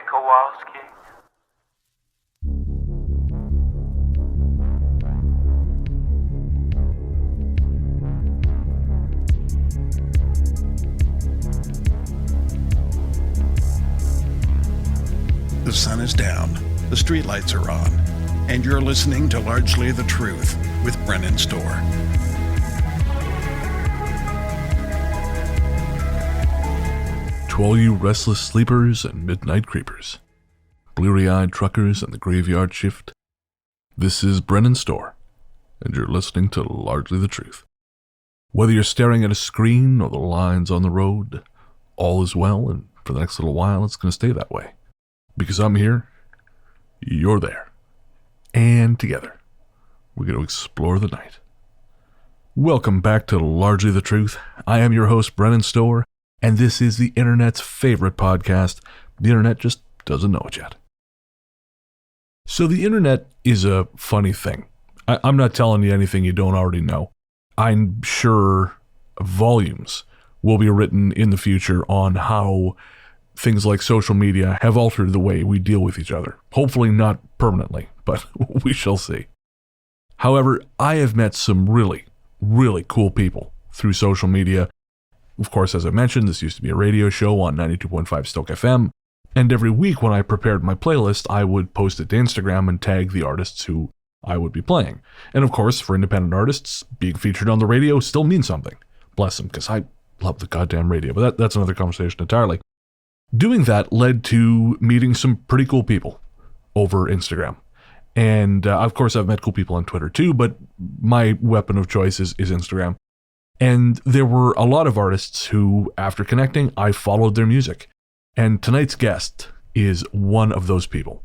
Kowalski. The sun is down, the streetlights are on, and you're listening to Largely the Truth with Brennan Storr. To all you restless sleepers and midnight creepers, bleary-eyed truckers and the graveyard shift, this is Brennan Storr, and you're listening to Largely the Truth. Whether you're staring at a screen or the lines on the road, all is well, and for the next little while it's going to stay that way. Because I'm here, you're there, and together, we're going to explore the night. Welcome back to Largely the Truth. I am your host, Brennan Storr, and this is the internet's favorite podcast. The internet just doesn't know it yet. So the internet is a funny thing. I'm not telling you anything you don't already know. I'm sure volumes will be written in the future on how things like social media have altered the way we deal with each other. Hopefully not permanently, but we shall see. However, I have met some really, really cool people through social media. Of course, as I mentioned, this used to be a radio show on 92.5 Stoke FM, and every week when I prepared my playlist, I would post it to Instagram and tag the artists who I would be playing. And of course, for independent artists, being featured on the radio still means something. Bless them, because I love the goddamn radio, but that's another conversation entirely. Doing that led to meeting some pretty cool people over Instagram. And of course, I've met cool people on Twitter too, but my weapon of choice is Instagram. And there were a lot of artists who, after connecting, I followed their music. And tonight's guest is one of those people.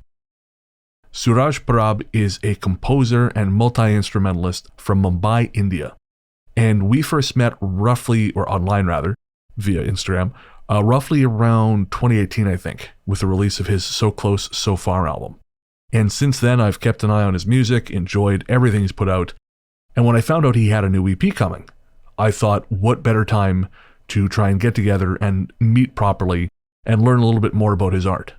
Suraaj Parab is a composer and multi-instrumentalist from Mumbai, India. And we first met online via Instagram, roughly around 2018, I think, with the release of his So Close, So Far album. And since then, I've kept an eye on his music, enjoyed everything he's put out. And when I found out he had a new EP coming, I thought, what better time to try and get together and meet properly and learn a little bit more about his art.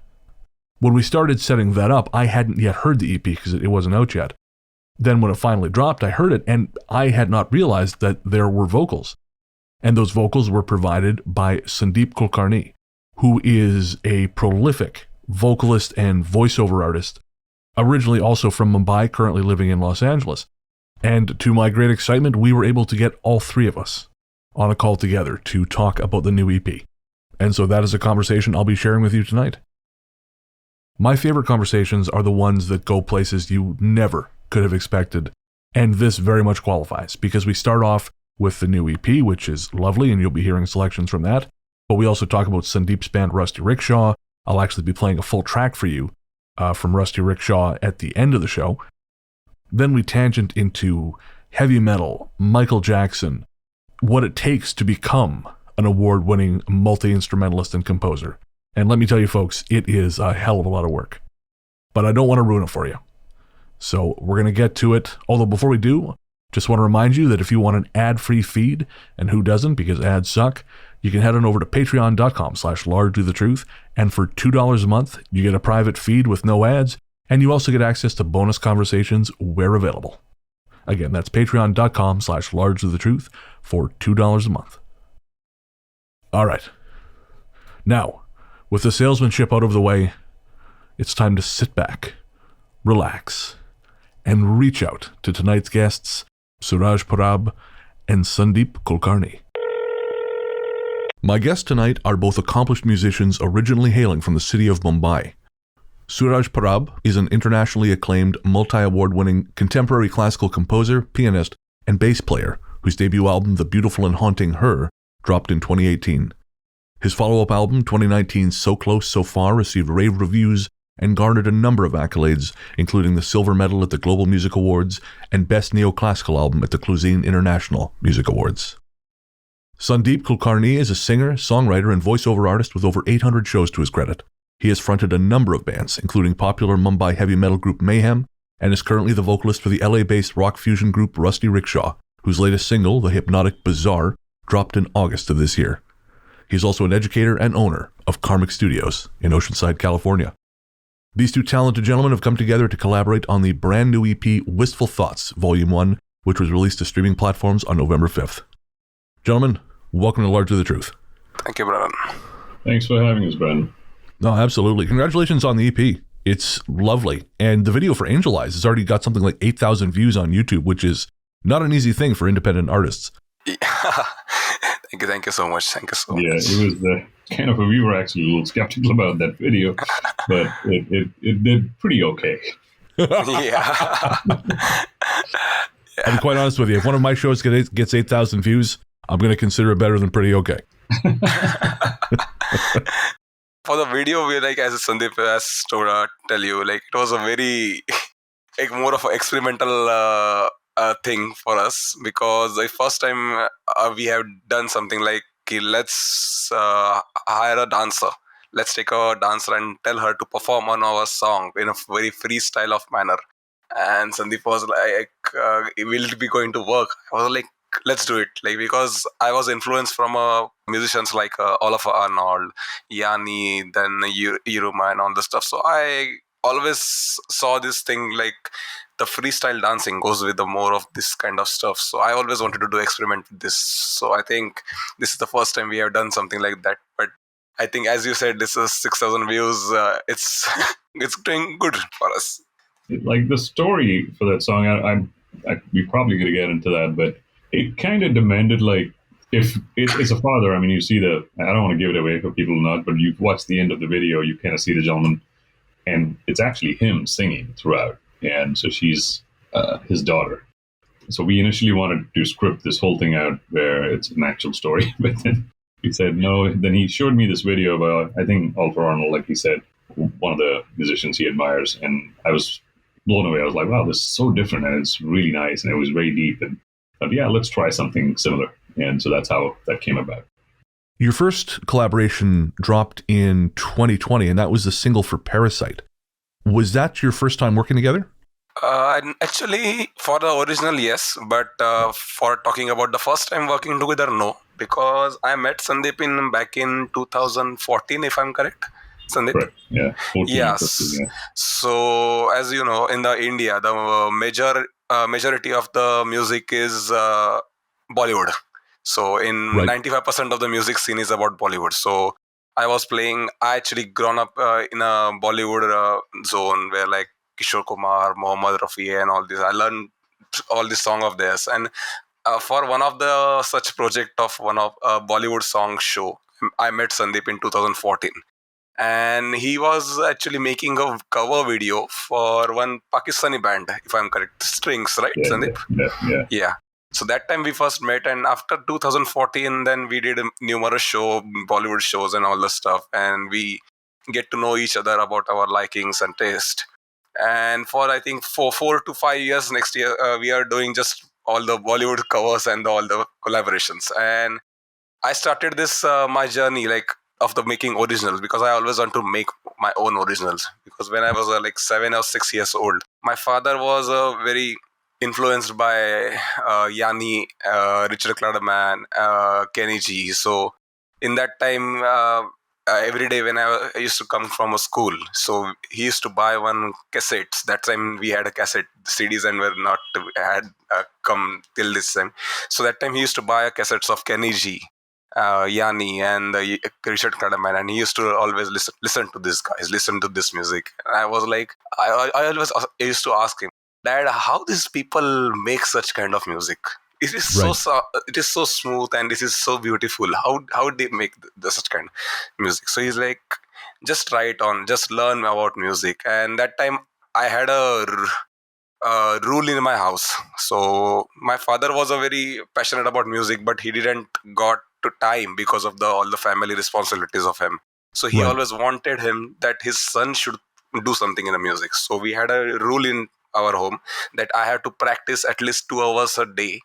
When we started setting that up, I hadn't yet heard the EP because it wasn't out yet. Then when it finally dropped, I heard it, and I had not realized that there were vocals. And those vocals were provided by Sandeep Kulkarni, who is a prolific vocalist and voiceover artist, originally also from Mumbai, currently living in Los Angeles. And to my great excitement, we were able to get all three of us on a call together to talk about the new EP. And so that is a conversation I'll be sharing with you tonight. My favorite conversations are the ones that go places you never could have expected, and this very much qualifies, because we start off with the new EP, which is lovely, and you'll be hearing selections from that, but we also talk about Sandeep's band Rusty Rickshaw. I'll actually be playing a full track for you from Rusty Rickshaw at the end of the show. Then we tangent into heavy metal, Michael Jackson, what it takes to become an award-winning multi-instrumentalist and composer. And let me tell you folks, it is a hell of a lot of work. But I don't want to ruin it for you. So we're going to get to it. Although before we do, just want to remind you that if you want an ad-free feed, and who doesn't because ads suck, you can head on over to patreon.com/largelythetruth, and for $2 a month, you get a private feed with no ads, and you also get access to bonus conversations where available. Again, that's patreon.com/largelythetruth for $2 a month. All right. Now, with the salesmanship out of the way, it's time to sit back, relax, and reach out to tonight's guests, Suraaj Parab and Sandeep Kulkarni. My guests tonight are both accomplished musicians originally hailing from the city of Mumbai. Suraaj Parab is an internationally acclaimed, multi-award-winning contemporary classical composer, pianist, and bass player whose debut album, The Beautiful and Haunting Her, dropped in 2018. His follow-up album, 2019's So Close, So Far, received rave reviews and garnered a number of accolades, including the Silver Medal at the Global Music Awards and Best Neoclassical Album at the Cluzine International Music Awards. Sandeep Kulkarni is a singer, songwriter, and voiceover artist with over 800 shows to his credit. He has fronted a number of bands, including popular Mumbai heavy metal group Mayhem, and is currently the vocalist for the LA-based rock fusion group Rusty Rickshaw, whose latest single, The Hypnotic Bazaar, dropped in August of this year. He's also an educator and owner of Karmic Studios in Oceanside, California. These two talented gentlemen have come together to collaborate on the brand new EP Wistful Thoughts, Volume 1, which was released to streaming platforms on November 5th. Gentlemen, welcome to Largely the Truth. Thank you, Brennan. Thanks for having us, Brennan. No, absolutely. Congratulations on the EP. It's lovely. And the video for Angel Eyes has already got something like 8,000 views on YouTube, which is not an easy thing for independent artists. Yeah. Thank you so much. Yeah, it was kind of, we were actually a little skeptical about that video, but it did pretty okay. Yeah. I'll be quite honest with you. If one of my shows gets 8,000 views, I'm going to consider it better than pretty okay. For the video, we as Sandeep has tell you, it was a very more of an experimental thing for us, because the first time we have done something like, let's hire a dancer. Let's take a dancer and tell her to perform on our song in a very freestyle of manner. And Sandeep was like, will it be going to work? I was like, let's do it. Because I was influenced from musicians like Olaf Arnold, Yanni, then Iruma and all the stuff. So I always saw this thing the freestyle dancing goes with the more of this kind of stuff. So I always wanted to experiment with this. So I think this is the first time we have done something like that. But I think, as you said, this is 6,000 views. It's it's doing good for us. The story for that song, we probably going to get into that, but it kind of demanded, if it's a father, you see I don't want to give it away for people not, but you watch the end of the video, you kind of see the gentleman, and it's actually him singing throughout. And so she's his daughter. So we initially wanted to script this whole thing out where it's an actual story, but then he said no. Then he showed me this video of, I think, Olaf Arnold, like he said, one of the musicians he admires, and I was blown away. I was like, wow, this is so different, and it's really nice, and it was very deep. And yeah, let's try something similar. And so that's how that came about. Your first collaboration dropped in 2020, and that was the single for Parasite. Was that your first time working together? Actually, for the original, yes. But for talking about the first time working together, no. Because I met Sandeep back in 2014, if I'm correct. Sandeep? Correct. Yeah. 14, Yes. 15, yeah. So, as you know, in the India, the majority of the music is Bollywood. So, in 95% of the music scene is about Bollywood. So, I actually grown up in a Bollywood zone where Kishore Kumar, Mohammad Rafi and all this. I learned all this song of theirs. And for one of the such project of one of Bollywood song show, I met Sandeep in 2014. And he was actually making a cover video for one Pakistani band, if I'm correct. Strings, right, Yeah, Sandeep? Yeah. So that time we first met, and after 2014, then we did numerous Bollywood shows and all the stuff, and we get to know each other about our likings and taste. And for, I think, for 4 to 5 years next year, we are doing just all the Bollywood covers and all the collaborations. And I started this, my journey, of the making originals, because I always want to make my own originals. Because when I was 7 or 6 years old, my father was very influenced by Yanni, Richard Cladman, Kenny G. So in that time, every day when I used to come from a school, so he used to buy one cassettes. That time we had a cassette, CDs and were not had come till this time. So that time he used to buy cassettes of Kenny G, Yanni and Richard Cladman, and he used to always listen to these guys, listen to this music. And I was like, I always used to ask him, Dad, how these people make such kind of music? It is it is so smooth and this is so beautiful. How they make such kind of music? So he's like, just try it on, just learn about music. And that time I had a rule in my house. So my father was a very passionate about music, but he didn't got to time because of all the family responsibilities of him. So he always wanted him that his son should do something in the music. So we had a rule in our home that I have to practice at least 2 hours a day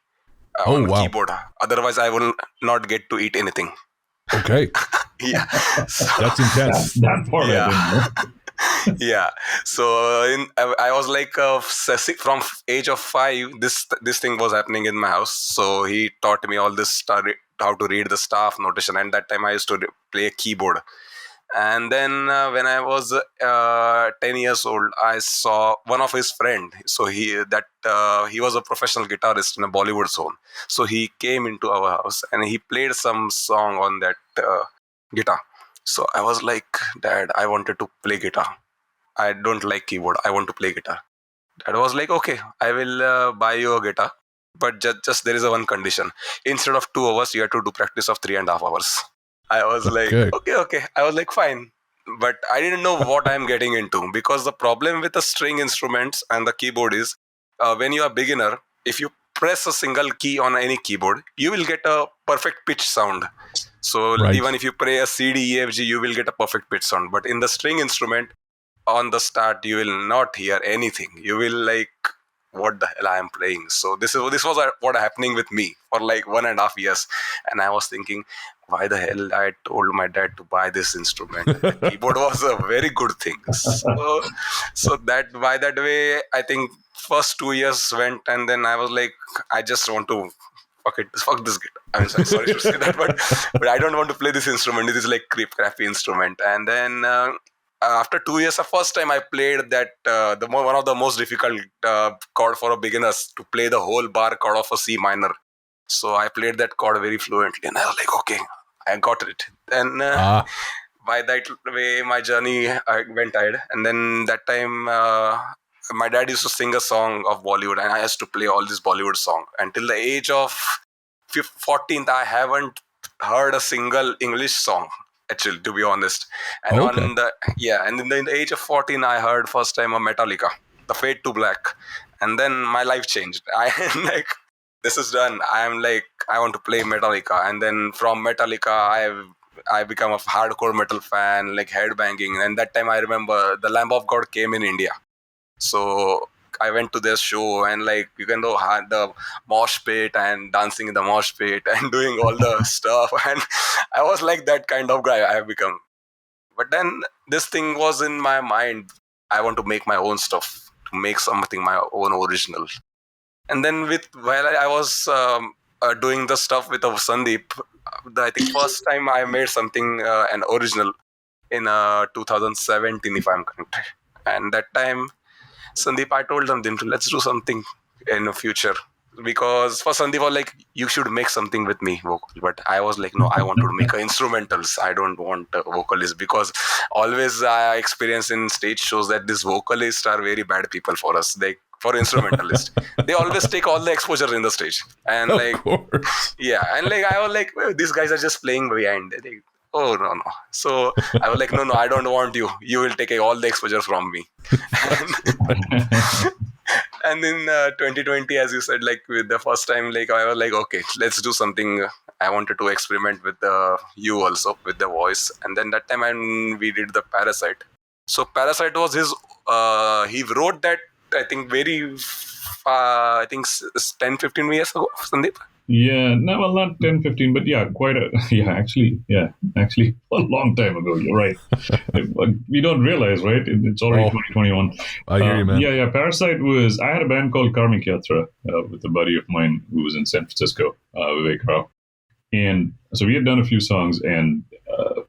on keyboard. Otherwise, I will not get to eat anything. Okay. Yeah. So, that's intense. That part I didn't know. Yeah. So I was like from age of 5, this thing was happening in my house. So he taught me all this how to read the staff notation. And that time I used to play a keyboard. And then when I was 10 years old, I saw one of his friend. So he was a professional guitarist in a Bollywood zone. So he came into our house and he played some song on that guitar. So I was like, Dad, I wanted to play guitar. I don't like keyboard. I want to play guitar. Dad was like, okay, I will buy you a guitar. But just there is a one condition. Instead of 2 hours, you have to do practice of 3.5 hours. I was like, okay. I was like, fine. But I didn't know what I'm getting into, because the problem with the string instruments and the keyboard is when you are beginner, if you press a single key on any keyboard, you will get a perfect pitch sound. So even if you play a C, D, E, F, G, you will get a perfect pitch sound. But in the string instrument, on the start, you will not hear anything. You will like, what the hell I am playing? So this was what happening with me for like 1.5 years. And I was thinking, why the hell I told my dad to buy this instrument? The keyboard was a very good thing. So that by that way, I think first 2 years went, and then I was like, I just want to fuck this guitar. I'm sorry to say that, but I don't want to play this instrument. This is like crappy instrument. And then after 2 years, the first time I played that one of the most difficult chord for a beginners, to play the whole bar chord of a C minor. So I played that chord very fluently, and I was like, okay, I got it. And by that way, my journey went ahead. And then that time, my dad used to sing a song of Bollywood, and I used to play all these Bollywood songs. Until the age of 14th, I haven't heard a single English song, actually, to be honest. And and in the age of 14, I heard first time a Metallica, The Fade to Black. And then my life changed. I am like, this is done. I am like, I want to play Metallica. And then from Metallica, I become a hardcore metal fan, like headbanging. And that time I remember the Lamb of God came in India. So I went to their show, and like, you can do the mosh pit and dancing in the mosh pit and doing all the stuff. And I was like that kind of guy I have become. But then this thing was in my mind. I want to make my own stuff, to make something my own original. And then while I was doing the stuff with Sandeep, I think first time I made something, an original, in 2017, if I'm correct. And that time, Sandeep, I told him, let's do something in the future. Because for Sandeep was like, you should make something with me, vocal. But I was like, no, I want to make instrumentals. I don't want vocalists, because always I experience in stage shows that these vocalists are very bad people for us. For instrumentalists, they always take all the exposure in the stage. And like, and like, I was like, well, these guys are just playing behind. Like, oh, no. So I was like, no, I don't want you. You will take all the exposure from me. And in 2020, as you said, like with the first time, like I was like, okay, let's do something. I wanted to experiment with you also, with the voice. And then that time we did the Parasite. So Parasite was his, he wrote that, I think 10-15 years ago, Sandeep. Yeah, no, well, not 10, 15, but actually a long time ago. You're right. We don't realize, right? It's already 2021. I hear you, man. Yeah. Parasite was, I had a band called Karmik Yatra with a buddy of mine who was in San Francisco, Vivek Rao. And so we had done a few songs, and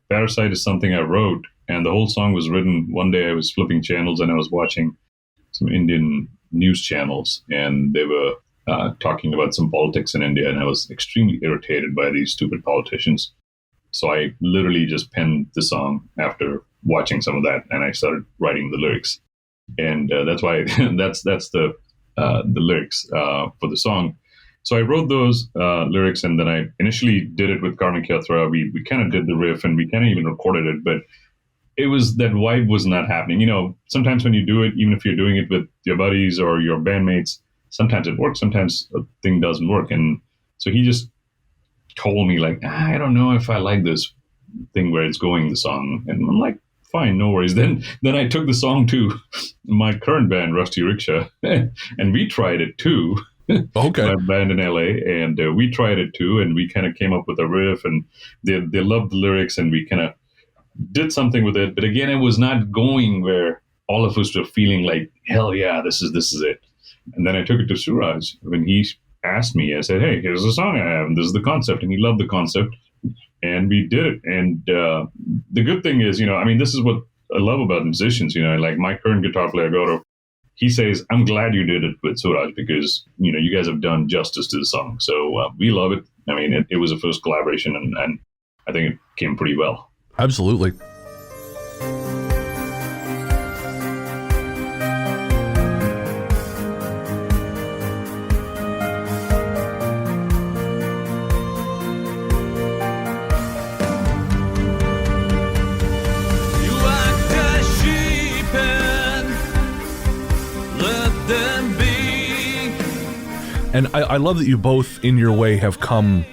Parasite is something I wrote, and the whole song was written. One day I was flipping channels and I was watching some Indian news channels, and they were talking about some politics in India, and I was extremely irritated by these stupid politicians. So I literally just penned the song after watching some of that, and I started writing the lyrics. And that's why that's the lyrics for the song. So I wrote those lyrics, and then I initially did it with Karmik Yatra. We kind of did the riff, and we kind of even recorded it, but it was, that vibe was not happening. You know, sometimes when you do it, even if you're doing it with your buddies or your bandmates, sometimes it works, sometimes a thing doesn't work. And so he just told me like, I don't know if I like this thing where it's going, the song. And I'm like, fine, no worries. Then I took the song to my current band, Rusty Rickshaw, and we tried it too. Okay. My band in LA, and we tried it too, and we kind of came up with a riff, and they loved the lyrics, and we kind of did something with it. But again, it was not going where all of us were feeling like, hell yeah, this is it. And then I took it to Suraaj when he asked me. I said, "Hey, here's a song I have, and this is the concept," and he loved the concept, and we did it. And the good thing is, I mean, this is what I love about musicians. Like my current guitar player, Gaurav, he says, "I'm glad you did it with Suraj because you guys have done justice to the song." So we love it. I mean, it was a first collaboration, and I think it came pretty well. Absolutely. And I love that you both, in your way, have come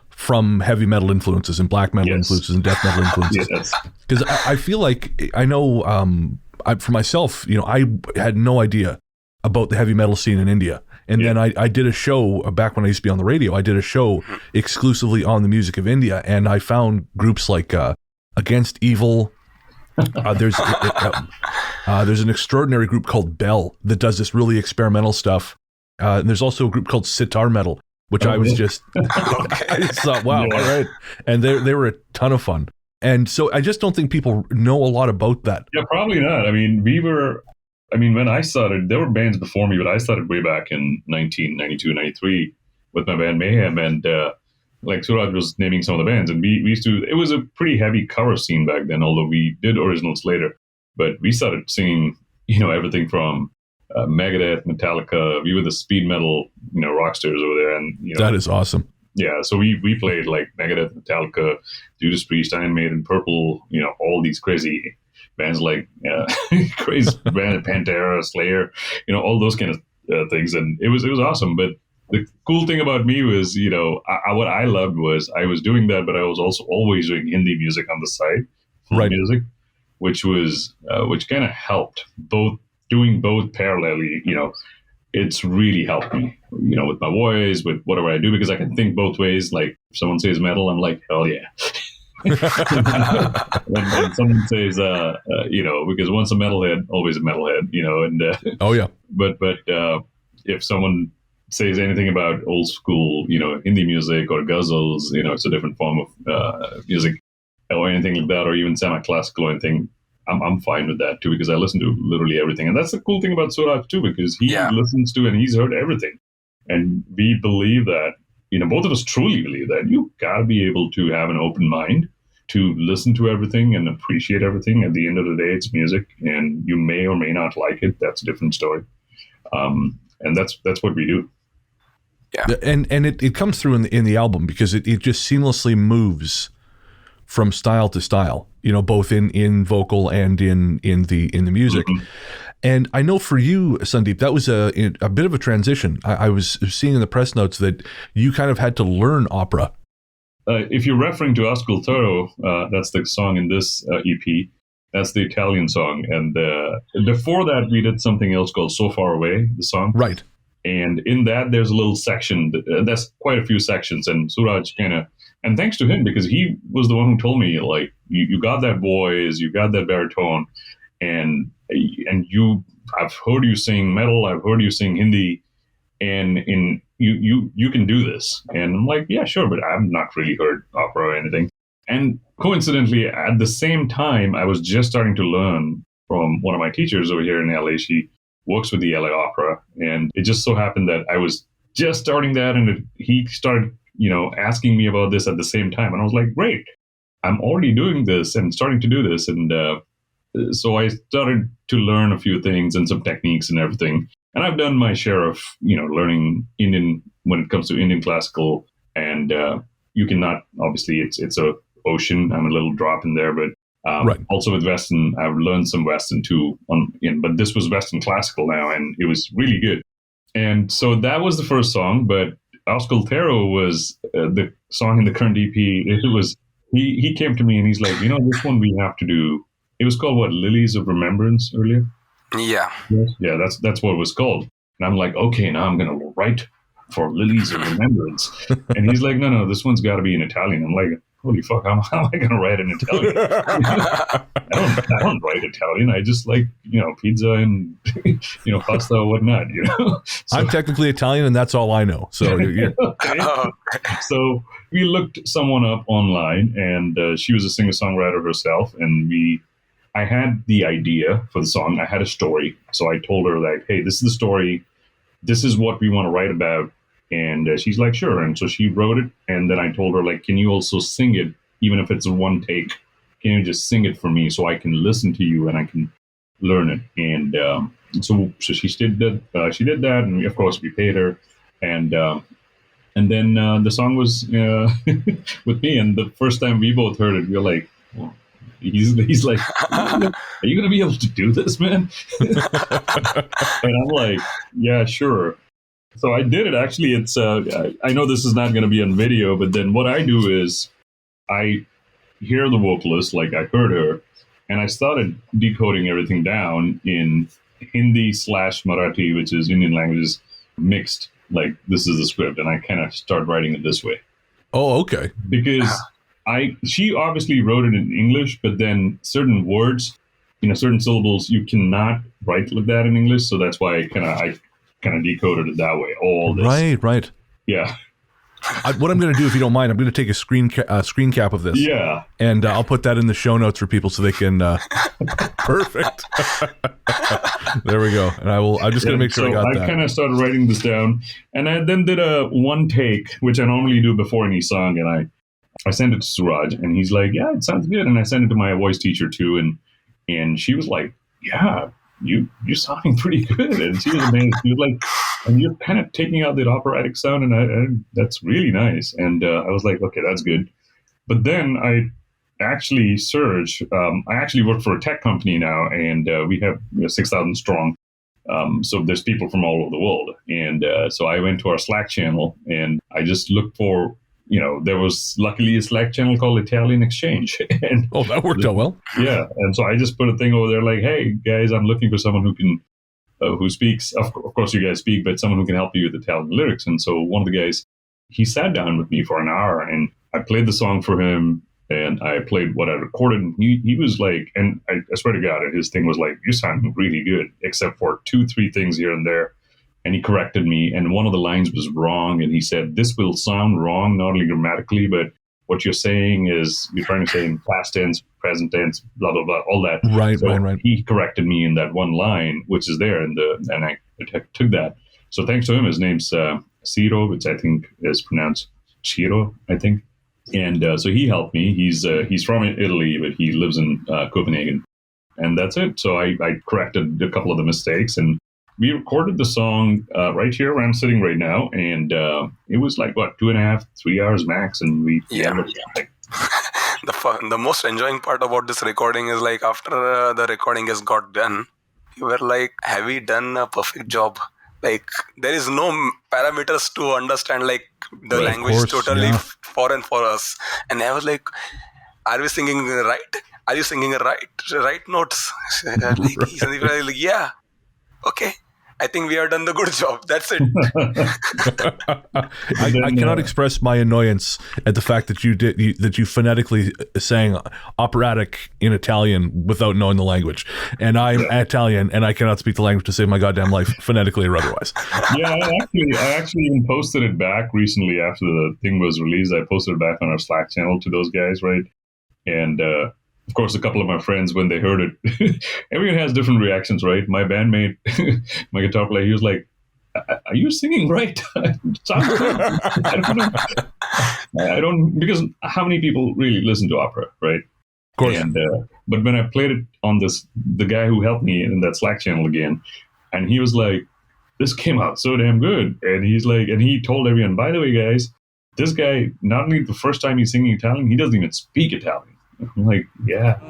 from heavy metal influences and black metal influences and death metal influences. Because I feel like, I know for myself, I had no idea about the heavy metal scene in India. And then I did a show, back when I used to be on the radio, I did a show exclusively on the music of India. And I found groups like Against Evil. There's an extraordinary group called Bell that does this really experimental stuff. And there's also a group called Sitar Metal, which I was just, I just thought, wow, all right. And they were a ton of fun. And so I just don't think people know a lot about that. Yeah, probably not. I mean, when I started, there were bands before me, but I started way back in 1992, 93 with my band Mayhem. And like Suraj was naming some of the bands. And we used to, it was a pretty heavy cover scene back then, although we did originals later. But we started singing, everything from Megadeth, Metallica. We were the speed metal, rock stars over there, and that is awesome. Yeah, so we played like Megadeth, Metallica, Judas Priest, Iron Maiden, Purple, all these crazy bands like crazy band, Pantera, Slayer, all those kind of things, and it was awesome. But the cool thing about me was, what I loved was I was doing that, but I was also always doing Hindi music on the side, right? Music, which kind of helped doing both parallelly, it's really helped me, with my voice, with whatever I do, because I can think both ways. Like if someone says metal, I'm like, hell yeah. when someone says, because once a metalhead, always a metalhead, and oh yeah. But if someone says anything about old school, Hindi music or ghazals, it's a different form of music or anything like that, or even semi-classical or anything. I'm fine with that too, because I listen to literally everything. And that's the cool thing about Suraj too, because he listens to and he's heard everything. And we believe that, both of us truly believe that you gotta be able to have an open mind to listen to everything and appreciate everything. At the end of the day, it's music, and you may or may not like it. That's a different story. And that's what we do. Yeah. And it comes through in the album, because it just seamlessly moves from style to style, both in vocal and in the music. Mm-hmm. And I know for you, Sandeep, that was a bit of a transition. I was seeing in the press notes that you kind of had to learn opera. If you're referring to Ascoltero, that's the song in this EP. That's the Italian song. And before that, we did something else called So Far Away, the song. Right. And in that, there's a little section. That's quite a few sections. And Suraj and thanks to him, because he was the one who told me, like, you got that voice, you got that baritone, and I've heard you sing metal, I've heard you sing Hindi, and you can do this. And I'm like, yeah, sure, but I've not really heard opera or anything. And coincidentally, at the same time, I was just starting to learn from one of my teachers over here in LA. She works with the LA Opera, and it just so happened that I was just starting that, and he started asking me about this at the same time. And I was like, great, I'm already doing this and starting to do this. And so I started to learn a few things and some techniques and everything. And I've done my share of, learning Indian when it comes to Indian classical. And you cannot, obviously, it's a ocean. I'm a little drop in there, but right. Also with Western, I've learned some Western too. But this was Western classical now, and it was really good. And so that was the first song, but Ascoltero was the song in the current EP. It was he came to me and he's like, this one we have to do. It was called what, Lilies of Remembrance earlier? Yeah. Yeah, that's what it was called. And I'm like, okay, now I'm gonna write for Lilies of Remembrance. And he's like, no, this one's got to be in Italian. I'm like, holy fuck, how am I going to write in Italian? I don't write Italian. I just like, pizza and, pasta or whatnot, So, I'm technically Italian, and that's all I know. So, okay. So we looked someone up online, and she was a singer-songwriter herself, and I had the idea for the song. I had a story. So I told her, like, hey, this is the story. This is what we want to write about. And she's like, sure. And so she wrote it. And then I told her, like, can you also sing it, even if it's a one take? Can you just sing it for me so I can listen to you and I can learn it? And so she did that. She did that. And of course, we paid her. And then the song was with me. And the first time we both heard it, we were like, well, he's like, are you going to be able to do this, man? And I'm like, yeah, sure. So I did it. Actually, it's I know this is not going to be on video, but then what I do is I hear the vocalist, like I heard her, and I started decoding everything down in Hindi/Marathi, which is Indian languages mixed. Like, this is the script, and I kind of start writing it this way. Oh, okay. Because she obviously wrote it in English, but then certain words, certain syllables, you cannot write like that in English. So that's why I kind of decoded it that way. All this. Right. Yeah. What I'm going to do, if you don't mind, I'm going to take a screen cap of this. Yeah. And I'll put that in the show notes for people so they can. Perfect. There we go. And I'm just going to make sure I got that. I kind of started writing this down, and I then did a one take, which I normally do before any song, and I sent it to Suraj, and he's like, yeah, it sounds good. And I sent it to my voice teacher too, and she was like, yeah, you're sounding pretty good. And she was amazed. She was like, and you're kind of taking out that operatic sound, and that's really nice. And I was like, okay, that's good. But then I actually Surge. I actually work for a tech company now, and we have 6,000 strong. So there's people from all over the world. And so I went to our Slack channel, and I just looked for, there was luckily a Slack channel called Italian Exchange. And that worked out well. Yeah. And so I just put a thing over there like, hey, guys, I'm looking for someone who can, who speaks. Of course, you guys speak, but someone who can help you with Italian lyrics. And so one of the guys, he sat down with me for an hour, and I played the song for him, and I played what I recorded. And he was like, and I swear to God, his thing was like, you sound really good, except for 2-3 things here and there. And he corrected me, and one of the lines was wrong. And he said, this will sound wrong, not only grammatically, but what you're saying is you're trying to say in past tense, present tense, blah, blah, blah, all that. Right. He corrected me in that one line, which is there, and I took that. So thanks to him, his name's Ciro, which I think is pronounced Ciro, I think. And so he helped me. He's from Italy, but he lives in Copenhagen. And that's it. So I corrected a couple of the mistakes, and we recorded the song right here where I'm sitting right now, and it was like 2.5, 3 hours max, and we The most enjoying part about this recording is like after the recording has got done, we were like, have we done a perfect job? Like, there is no parameters to understand, like the language is totally foreign for us. And I was like, are we singing right? Are you singing right notes? He's like, yeah, okay. I think we have done the good job. That's it. I cannot express my annoyance at the fact that you phonetically sang operatic in Italian without knowing the language. And I'm Italian, and I cannot speak the language to save my goddamn life, phonetically or otherwise. Yeah, I actually even posted it back recently after the thing was released. I posted it back on our Slack channel to those guys, right? And of course, a couple of my friends, when they heard it, everyone has different reactions, right? My bandmate, my guitar player, he was like, are you singing right? Sounds good. I don't, because how many people really listen to opera, right? Of course. And, but when I played it on the guy who helped me in that Slack channel again, and he was like, this came out so damn good. And he's like, and he told everyone, by the way, guys, this guy, not only the first time he's singing Italian, he doesn't even speak Italian. I'm like, yeah. I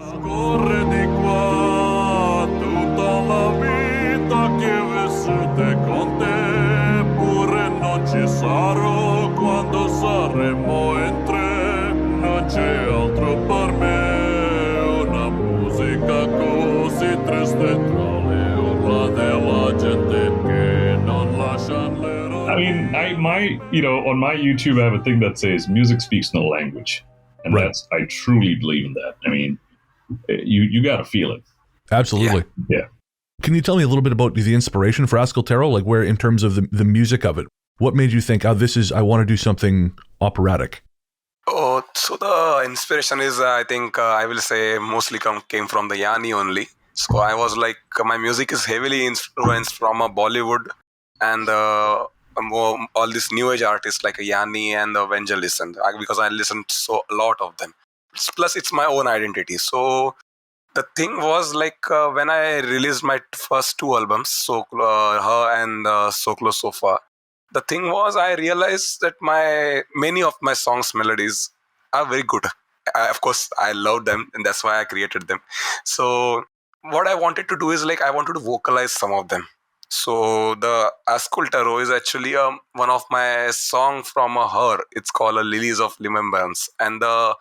mean, on my YouTube, I have a thing that says music speaks no language. And that's, I truly believe in that. I mean, you got to feel it. Absolutely. Yeah. Can you tell me a little bit about the inspiration for Ascoltero? Like where, in terms of the music of it, what made you think, I want to do something operatic? Oh, so the inspiration is, I think, I will say mostly came from the Yanni only. So I was like, my music is heavily influenced from Bollywood and all these new age artists like Yanni and Vangelis, and because I listened so a lot of them. Plus, it's my own identity. So the thing was like when I released my first two albums, so Her and So Close So Far. The thing was, I realized that many of my songs' melodies are very good. Of course, I love them, and that's why I created them. So what I wanted to do is like I wanted to vocalize some of them. So the Ascoltero is actually one of my song from Her. It's called Lilies of Remembrance, and the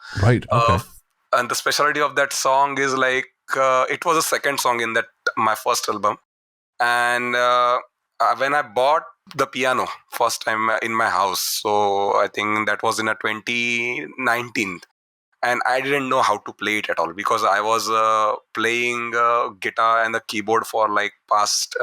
and the specialty of that song is like it was the second song in that my first album, and when I bought the piano first time in my house, so I think that was in 2019, and I didn't know how to play it at all because I was playing guitar and the keyboard for like past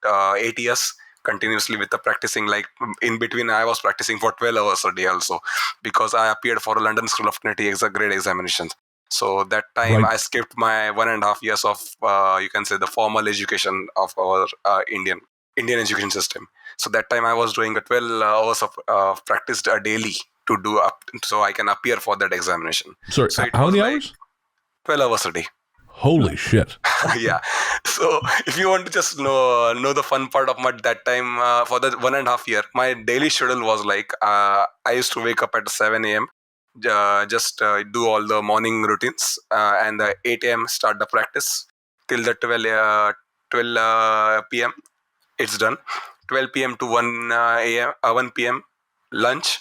8 years continuously with the practicing. Like in between I was practicing for 12 hours a day also, because I appeared for a London School of Trinity grade examinations. So that time I skipped my 1.5 years of you can say the formal education of our Indian education system. So that time I was doing 12 hours of practice daily to do up, so I can appear for that examination. Sorry, so how many hours? 12 hours a day. Holy shit. Yeah. So if you want to just know the fun part of that time, for that 1.5 year, my daily schedule was like I used to wake up at 7 a.m. Just do all the morning routines, and 8 a.m. start the practice till the 12 p.m. It's done. 12 p.m. to 1 p.m. lunch,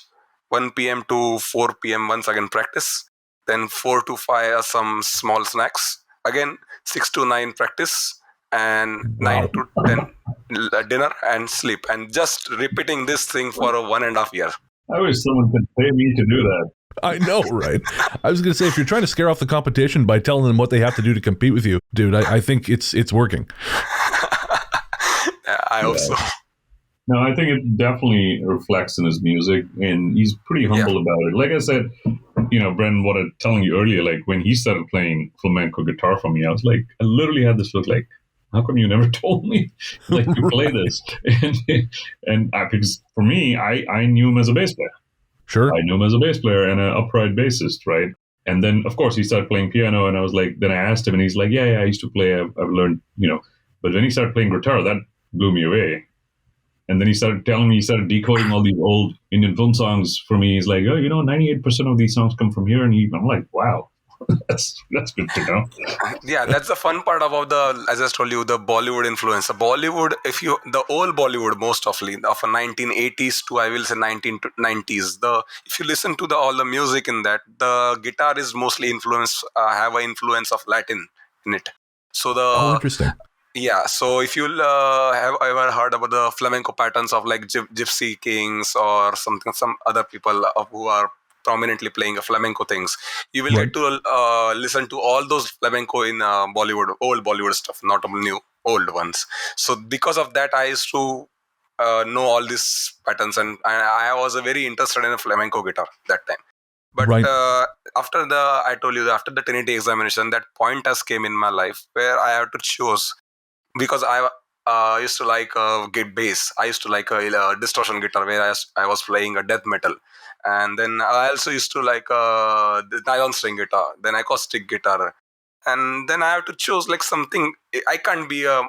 1 p.m. to 4 p.m. once again practice, then 4 to 5 are some small snacks, again 6 to 9 practice, and 9 to 10 dinner and sleep, and just repeating this thing for 1.5 year. I wish someone could pay me to do that. I know, right? I was going to say, if you're trying to scare off the competition by telling them what they have to do to compete with you, dude, I think it's working. I hope so. No, I think it definitely reflects in his music, and he's pretty humble about it. Like I said, Brennan, what I was telling you earlier, like when he started playing flamenco guitar for me, I was like, I literally had this look like, how come you never told me like to play this? Because for me, I knew him as a bass player. Sure. I knew him as a bass player and an upright bassist, right? And then, of course, he started playing piano, and I was like, then I asked him, and he's like, yeah, I used to play, I've learned, But when he started playing guitar, that blew me away. And then he started telling me, he started decoding all these old Indian film songs for me. He's like, 98% of these songs come from here. And I'm like, wow, that's good to know. Yeah, that's the fun part about as I told you, the Bollywood influence. Bollywood, the old Bollywood, most of 1980s to, I will say, 1990s. If you listen to all the music in that, the guitar is mostly have an influence of Latin in it. So interesting. Yeah, so if you have ever heard about the flamenco patterns of like Gypsy Kings or some other people who are prominently playing flamenco things, you will get to listen to all those flamenco in Bollywood, old Bollywood stuff, not new, old ones. So because of that, I used to know all these patterns, and I was very interested in a flamenco guitar that time. But after the Trinity examination, that point has came in my life where I have to choose. Because I used to like get bass. I used to like a distortion guitar where I was playing a death metal. And then I also used to like the nylon string guitar, then acoustic guitar. And then I have to choose like something. I can't be a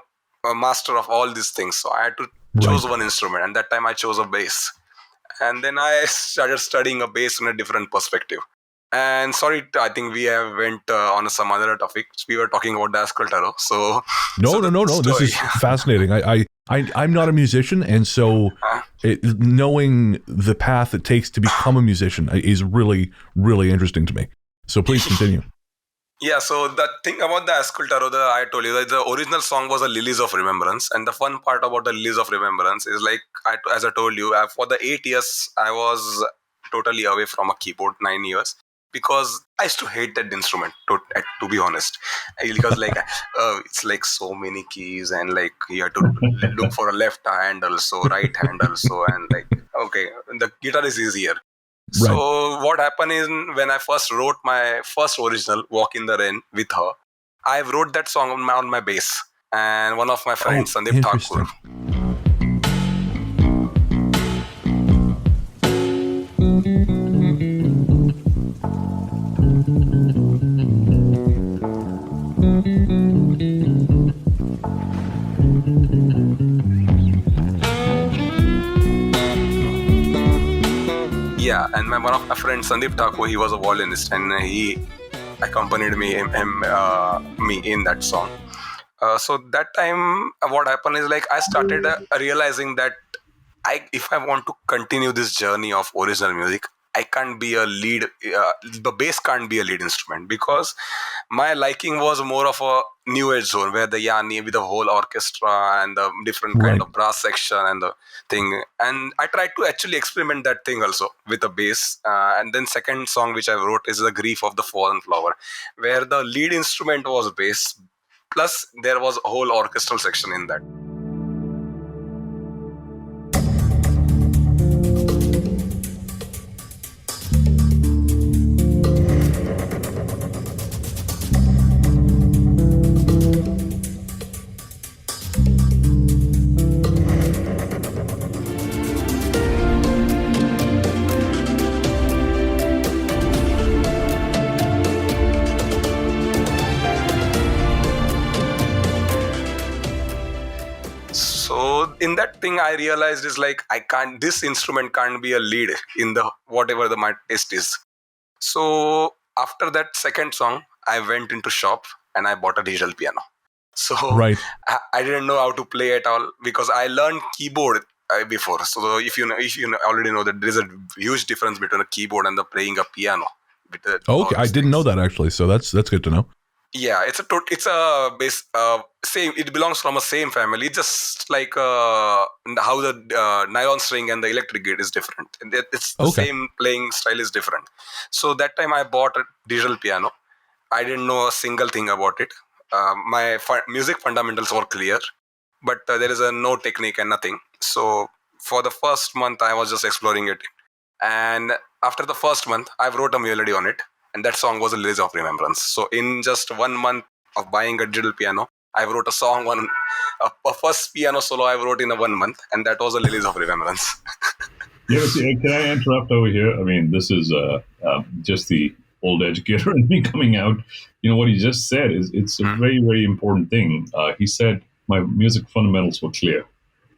master of all these things. So I had to choose one instrument. And that time I chose a bass. And then I started studying a bass in a different perspective. And sorry, I think we went on some other topic. We were talking about the Ascoltero. So no. This is fascinating. I'm not a musician, and so knowing the path it takes to become a musician is really, really interesting to me. So please continue. Yeah, so the thing about the Ascoltero, I told you that the original song was a Lilies of Remembrance, and the fun part about the Lilies of Remembrance is like, as I told you, for the 8 years I was totally away from a keyboard, 9 years. because I used to hate that instrument, to be honest. Because like it's like so many keys, and like you have to look for a left hand also, right hand also, and like okay, the guitar is easier. So what happened is, when I first wrote my first original "Walk in the Rain" with her, I wrote that song on my bass, and one of my friends, Sandeep Thakur. Interesting. Yeah, and one of my friends, Sandeep Thakur, he was a violinist, and he accompanied me in that song. So that time, what happened is, like, I started realizing that if I want to continue this journey of original music, I can't be a lead. The bass can't be a lead instrument, because my liking was more of a new age zone, where the yani with the whole orchestra and the different kind of brass section and the thing. And I tried to actually experiment that thing also with the bass. And then second song which I wrote is "The Grief of the Fallen Flower," where the lead instrument was bass, plus there was a whole orchestral section in that. So in that thing, I realized is like, this instrument can't be a lead in the whatever my taste is. So after that second song, I went into shop and I bought a digital piano. So I didn't know how to play at all, because I learned keyboard before. So if you already know that there is a huge difference between a keyboard and the playing a piano. Okay, I didn't know that actually. So that's good to know. Yeah, it's a base same. It belongs from a same family. Just like how the nylon string and the electric gate is different. It's the same playing style is different. So that time I bought a digital piano. I didn't know a single thing about it. My music fundamentals were clear, but there is no technique and nothing. So for the first month, I was just exploring it. And after the first month, I wrote a melody on it. And that song was a Lilies of Remembrance. So in just 1 month of buying a digital piano, I wrote a song a first piano solo I wrote in 1 month, and that was a Lilies of Remembrance. Yeah, see, can I interrupt over here? I mean, this is just the old educator in me coming out. You know, what he just said it's a very, very important thing. He said my music fundamentals were clear.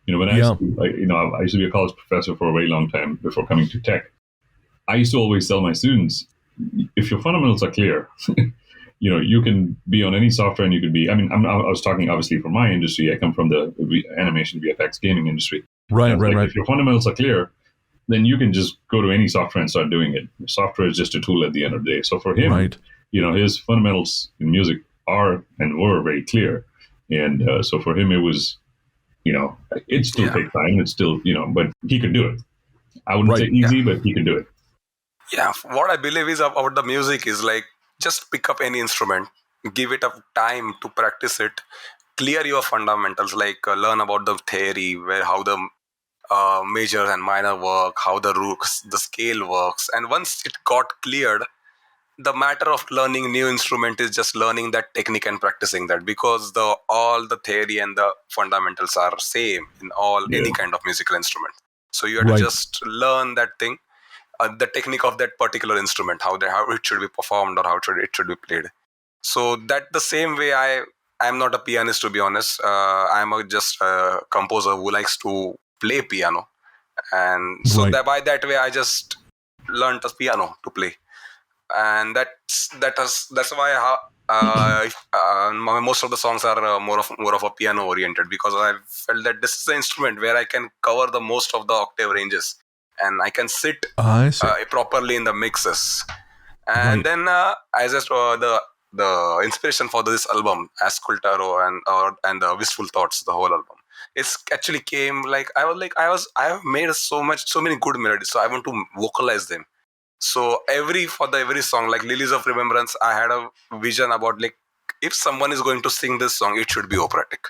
You know, when I used to be a college professor for a very long time before coming to tech. I used to always tell my students, if your fundamentals are clear, you know, you can be on any software, and you could be. I mean, I was talking obviously from my industry. I come from the animation, VFX, gaming industry. Right. If your fundamentals are clear, then you can just go to any software and start doing it. Software is just a tool at the end of the day. So for him, you know, his fundamentals in music are and were very clear, and so for him it was, you know, it still takes time. It's still, you know, but he could do it. I wouldn't say easy, but he could do it. Yeah, what I believe is about the music is like, just pick up any instrument, give it a time to practice it, clear your fundamentals, like learn about the theory, how the major and minor work, how the scale works. And once it got cleared, the matter of learning new instrument is just learning that technique and practicing that, because all the theory and the fundamentals are same in any kind of musical instrument. So you have to just learn that thing. The technique of that particular instrument, how it should be performed, or how it should be played. So that the same way, I'm not a pianist, to be honest. I'm just a composer who likes to play piano, and so by that way, I just learned the piano to play, and that's why most of the songs are more of a piano oriented, because I felt that this is the instrument where I can cover the most of the octave ranges, and I can sit properly in the mixes. And then I just the inspiration for this album, Ascoltaro and the Wistful Thoughts, the whole album, it's actually came like I have made so many good melodies, so I want to vocalize them. So every song, like Lilies of Remembrance, I had a vision about like if someone is going to sing this song, it should be operatic.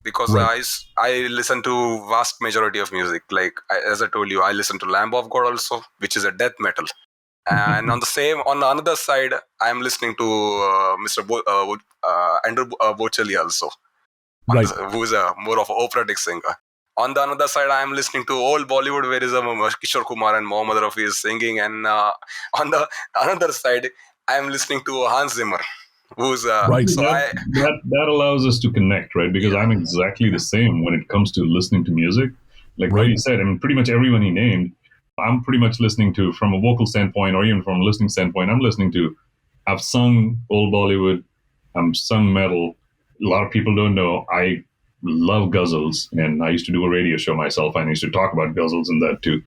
Because Right. I listen to vast majority of music. Like as I told you, I listen to Lamb of God also, which is a death metal. And on the another side, I'm listening to Andrew Bocelli also, Right. who is a more of an operatic singer. On the another side, I am listening to old Bollywood, where is Kishore Kumar and Mohammed Rafi is singing, and on the another side, I am listening to Hans Zimmer, who's Right. so that, I that allows us to connect, right? Because I'm exactly the same when it comes to listening to music. Like what Right. you said, I mean, pretty much everyone he named, I'm pretty much listening to from a vocal standpoint or even from a listening standpoint. I'm listening to, I've sung old Bollywood, I'm sung metal. A lot of people don't know I love ghazals, and I used to do a radio show myself. And I used to talk about ghazals and that too.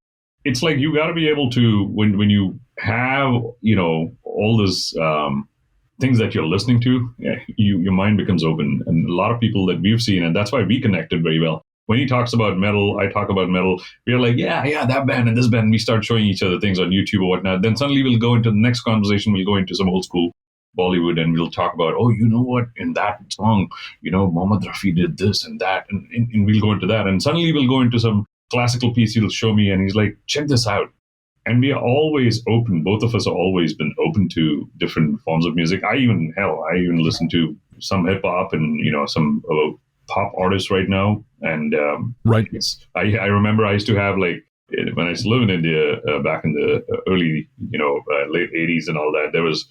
It's like you got to be able to when you have all this things that you're listening to, your mind becomes open. And a lot of people that we've seen, and that's why we connected very well. When he talks about metal, I talk about metal. We're like, yeah, that band and this band. We start showing each other things on YouTube or whatnot. Then suddenly we'll go into the next conversation. We'll go into some old school Bollywood and we'll talk about, oh, you know what? In that song, Mohammed Rafi did this and that. And we'll go into that. And suddenly we'll go into some classical piece he'll show me. And he's like, check this out. And we are always open. Both of us have always been open to different forms of music. I even listen to some hip hop and some pop artists right now. And Right. I remember I used to have, like, when I used to live in India back in the early late 80s and all that. There was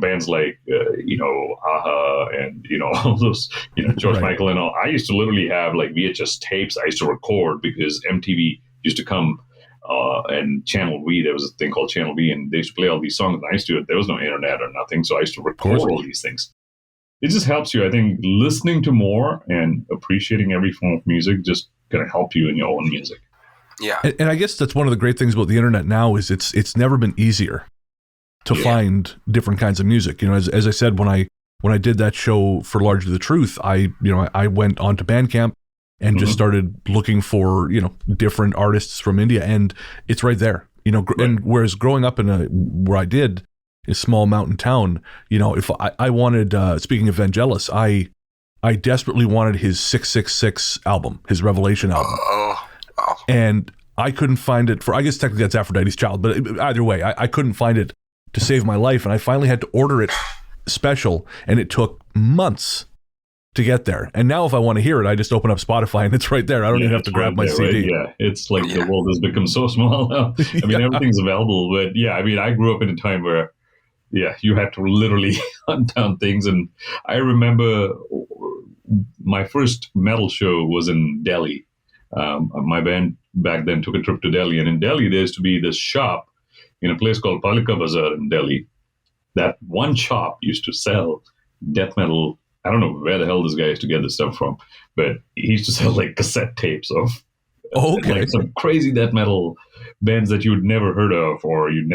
bands like Aha and all those George Right. Michael and all. I used to literally have like VHS tapes I used to record because MTV used to come. And Channel V, there was a thing called Channel V, and they used to play all these songs. And I used to, there was no internet or nothing, so I used to record all these things. It just helps you, I think, listening to more and appreciating every form of music just going to help you in your own music. yeah. And I guess that's one of the great things about the internet now is it's never been easier to find different kinds of music. As I said, when I did that show for Largely the Truth, I went onto Bandcamp and just started looking for, different artists from India, and it's right there, and whereas growing up where I did a small mountain town, if I wanted, speaking of Vangelis, I desperately wanted his 666 album, his Revelation album. Oh, wow. And I couldn't find it I guess technically that's Aphrodite's Child, but either way, I couldn't find it to save my life. And I finally had to order it special, and it took months to get there. And now if I want to hear it, I just open up Spotify and it's right there. I don't even have to grab my CD. Right? Yeah, it's like the world has become so small now. I mean, everything's available. But yeah, I mean, I grew up in a time where, you had to literally hunt down things. And I remember my first metal show was in Delhi. My band back then took a trip to Delhi. And in Delhi, there used to be this shop in a place called Palika Bazaar in Delhi. That one shop used to sell death metal. I don't know where the hell this guy used to get this stuff from, but he used to sell like cassette tapes of like some crazy death metal bands that you would never heard of or you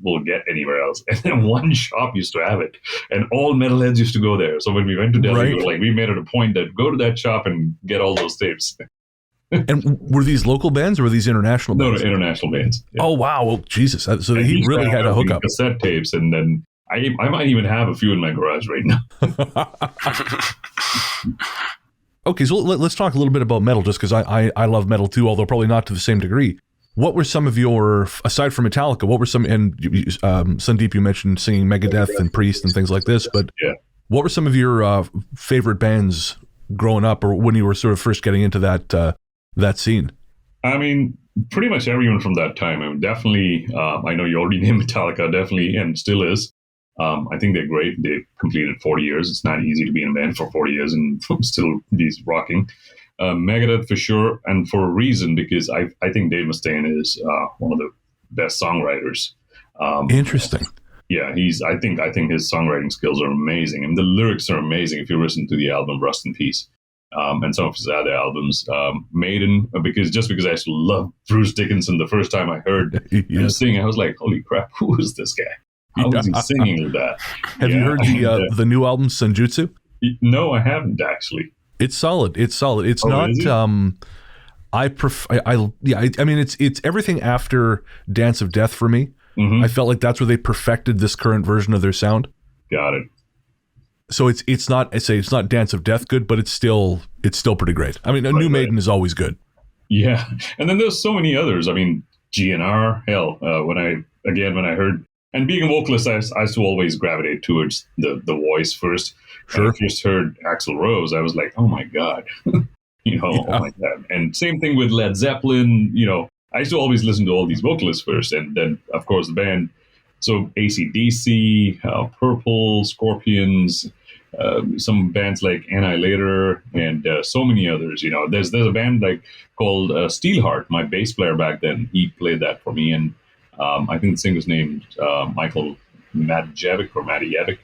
will get anywhere else. And then one shop used to have it, and all metalheads used to go there. So when we went to Delhi, we made it a point that go to that shop and get all those tapes. And were these local bands or were these international bands? No, international bands. Yeah. Oh, wow. Well, Jesus. So and he really had a hookup. Cassette tapes, and then I might even have a few in my garage right now. Okay, so let's talk a little bit about metal, just because I love metal too, although probably not to the same degree. What were some of your, aside from Metallica, what were some, and Sandeep, you mentioned singing Megadeth and Priest and things like this, but what were some of your favorite bands growing up, or when you were sort of first getting into that scene? I mean, pretty much everyone from that time. I mean, definitely, I know you already named Metallica, definitely, and still is. I think they're great. They've completed 40 years. It's not easy to be in a band for 40 years and still be rocking. Megadeth for sure, and for a reason, because I think Dave Mustaine is one of the best songwriters. Interesting. Yeah, I think his songwriting skills are amazing, and the lyrics are amazing. If you listen to the album Rust in Peace, and some of his other albums, Maiden, because I used to love Bruce Dickinson. The first time I heard him sing, I was like, "Holy crap, who is this guy? How is he singing like that?" Have you heard the new album Senjutsu? No, I haven't actually. It's solid. It's not. I mean, it's everything after Dance of Death for me. Mm-hmm. I felt like that's where they perfected this current version of their sound. Got it. So it's not Dance of Death good, but it's still pretty great. I mean, a New Maiden is always good. Yeah, and then there's so many others. I mean, GNR. Hell, when I heard, and being a vocalist, I used to always gravitate towards the voice first. Sure. When I first heard Axl Rose, I was like, oh my god, oh my god. And same thing with Led Zeppelin. I used to always listen to all these vocalists first, and then of course the band. So AC/DC, Purple, Scorpions. Some bands like Annihilator and so many others. There's a band called Steelheart. My bass player back then, he played that for me, and I think the singer's named Michael Matijevic.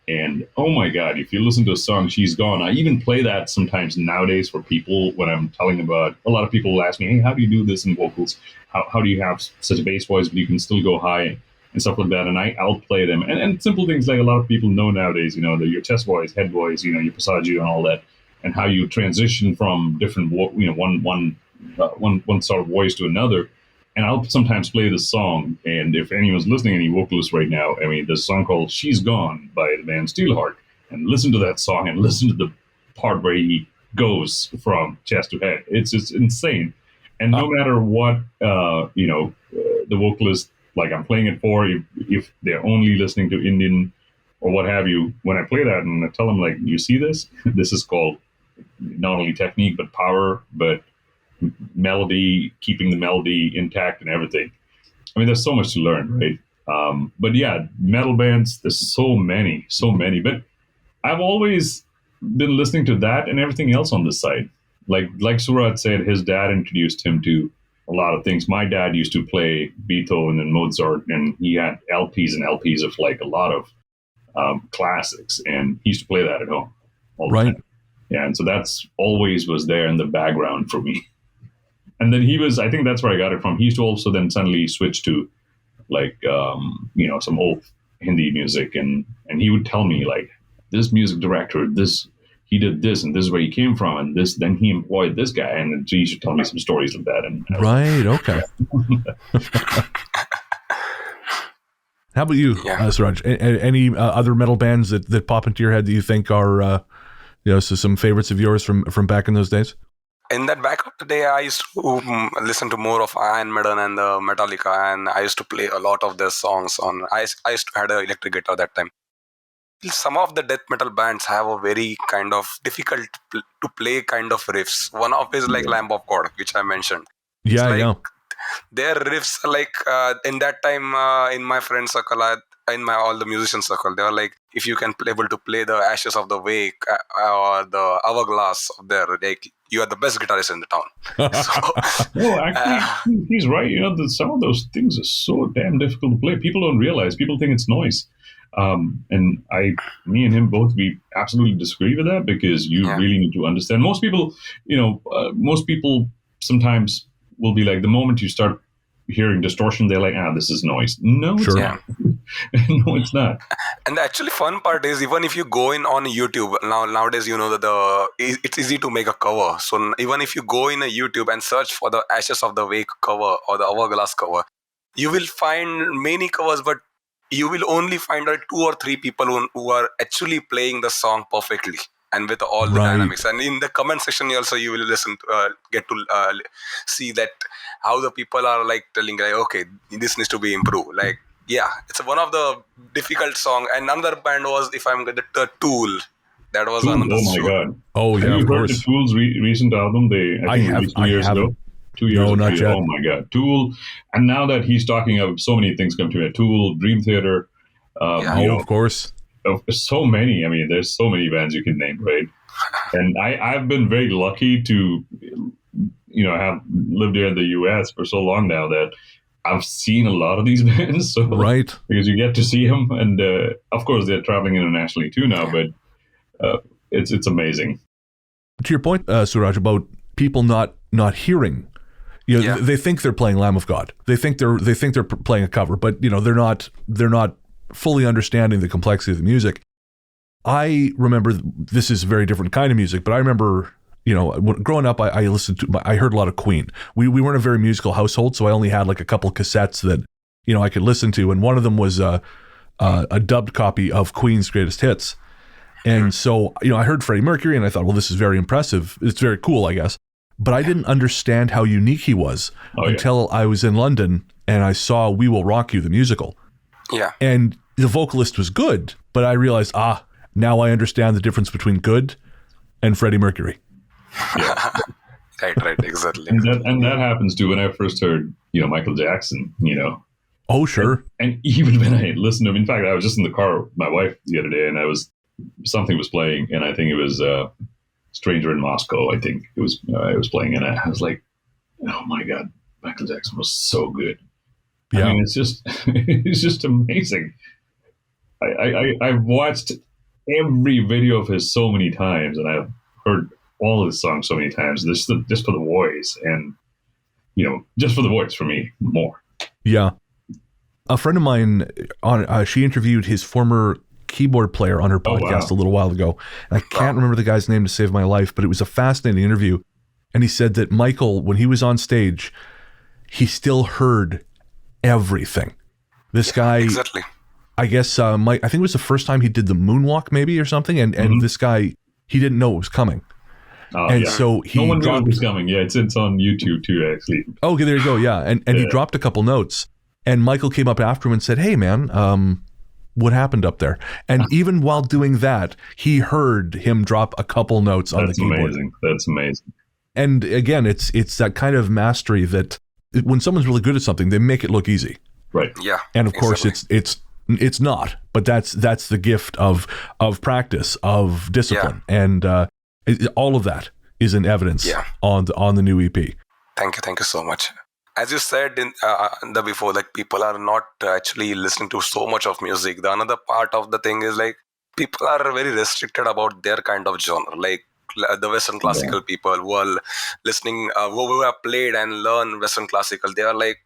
And oh my God, if you listen to a song, She's Gone. I even play that sometimes nowadays for people when I'm telling about. A lot of people will ask me, hey, how do you do this in vocals? How do you have such a bass voice, but you can still go high? And stuff like that, and I'll play them, and simple things like a lot of people know nowadays. Your chest voice, head voice, your passaggio, and all that, and how you transition from different, one sort of voice to another. And I'll sometimes play the song, and if anyone's listening, any vocalists right now, I mean, there's a song called "She's Gone" by the band Steelheart, and listen to that song and listen to the part where he goes from chest to head. It's just insane, and no matter what, the vocalist. Like I'm playing it for, if they're only listening to Indian or what have you, when I play that and I tell them, like, you see this? This is called not only technique, but power, but melody, keeping the melody intact and everything. I mean, there's so much to learn, right? But yeah, metal bands, there's so many. But I've always been listening to that and everything else on this side. Like Suraaj said, his dad introduced him to a lot of things. My dad used to play Beethoven and Mozart, and he had LPs and LPs of like a lot of classics, and he used to play that at home all the time. Yeah, and so that's always was there in the background for me. And then I think that's where I got it from. He used to also then suddenly switch to like, some old Hindi music, and he would tell me like, this music director, he did this, and this is where he came from, and then he employed this guy, and he should tell me some stories like that. And okay. How about you, Suraaj? Any other metal bands that pop into your head that you think are, so some favorites of yours from back in those days? In that back of the day, I used to listen to more of Iron Maiden and Metallica, and I used to play a lot of their songs on. I used to had an electric guitar that time. Some of the death metal bands have a very kind of difficult to play kind of riffs. One of is like Lamb of God, which I mentioned. Yeah. Their riffs are like in that time in my friend circle, all the musician circle, they were like, if you can able to play the Ashes of the Wake or the Hourglass of there, like you are the best guitarist in the town. No, actually, he's right. Some of those things are so damn difficult to play. People don't realize. People think it's noise. And me and him both, we absolutely disagree with that, because you really need to understand. Most people, sometimes will be like, the moment you start hearing distortion, they're like, this is noise. No, it's not. No, it's not. And the actually fun part is, even if you go in on YouTube nowadays, that it's easy to make a cover. So even if you go in a YouTube and search for the Ashes of the Wake cover or the Hourglass cover, you will find many covers, but you will only find 2 or 3 people who are actually playing the song perfectly and with all the dynamics. And in the comment section also, you will get to see that how the people are like telling, like, okay, this needs to be improved. Like, yeah, it's one of the difficult song. And another band was, if I'm good, the Tool. That was Tool, another. Oh my God! Oh yeah, have you of heard course. the Tool's recent album? I think released 2 years ago. 2 years ago. Not yet. Oh my God, Tool! And now that he's talking of so many things come to me, Tool, Dream Theater. Of course. So many. I mean, there's so many bands you can name, right? And I've been very lucky to, have lived here in the U.S. for so long now that I've seen a lot of these bands. So, because you get to see them, and of course they're traveling internationally too now. But it's amazing. To your point, Suraaj, about people not hearing. They think they're playing Lamb of God. They think they're playing a cover, but they're not fully understanding the complexity of the music. I remember, this is a very different kind of music, but I remember, growing up, I heard a lot of Queen. We weren't a very musical household, so I only had like a couple cassettes that I could listen to, and one of them was a dubbed copy of Queen's Greatest Hits. And so, I heard Freddie Mercury and I thought, well, this is very impressive. It's very cool, I guess. But I didn't understand how unique he was until I was in London and I saw We Will Rock You, the musical. Yeah. And the vocalist was good, but I realized, now I understand the difference between good and Freddie Mercury. Yeah. Right, exactly. And that happens too. When I first heard, Michael Jackson, Oh, sure. And even when I listened to him, in fact, I was just in the car with my wife the other day, and something was playing, and I think it was Stranger in Moscow. I think it was playing, and I was like, oh my God, Michael Jackson was so good. Yeah. I mean, it's just amazing. I've watched every video of his so many times, and I've heard all his songs so many times. Just for the voice, and just for the voice for me more. Yeah. A friend of mine she interviewed his former keyboard player on her podcast a little while ago. And I can't remember the guy's name to save my life, but it was a fascinating interview. And he said that Michael, when he was on stage, he still heard everything. This guy, exactly. I guess, I think it was the first time he did the moonwalk maybe or something. And this guy, he didn't know it was coming. So he no one knew it was coming. Yeah, it's on YouTube too, actually. Okay, there you go. Yeah. And he dropped a couple notes. And Michael came up after him and said, hey, man, what happened up there? And even while doing that, he heard him drop a couple notes on the keyboard. That's amazing. And again, it's that kind of mastery that when someone's really good at something, they make it look easy. Right. Yeah. And of course, it's not. But that's the gift of practice, of discipline, and all of that is in evidence on the new EP. Thank you so much. As you said in the before, like people are not actually listening to so much of music. The another part of the thing is like people are very restricted about their kind of genre. Like the Western classical people who are listening, who have played and learn Western classical, they are like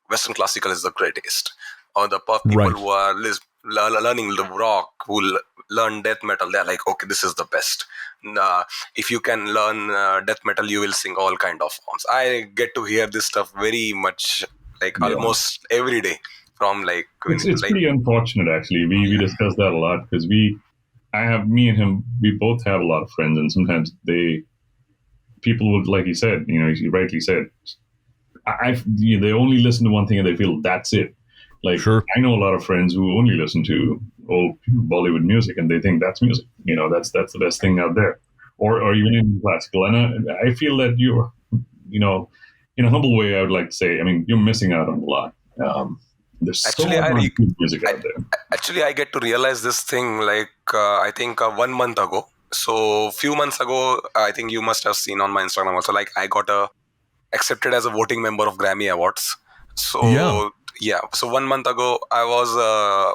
Western classical is the greatest. Or the people who are learning the rock, who learn death metal, they're like, okay, this is the best. If you can learn death metal, you will sing all kind of forms. I get to hear this stuff very much, like almost every day from like. It's pretty unfortunate actually. We discuss that a lot because me and him, we both have a lot of friends, and sometimes people would, like you said, you rightly said, they only listen to one thing and they feel that's it. Like, I know a lot of friends who only listen to old Bollywood music and they think that's music. That's the best thing out there. Or even in classical. And I feel that you're, in a humble way, I would like to say, I mean, you're missing out on a lot. There's so much good music out there. Actually, I get to realize this thing like, I think 1 month ago. So few months ago, I think you must have seen on my Instagram also, like I got accepted as a voting member of Grammy Awards. So so 1 month ago, I was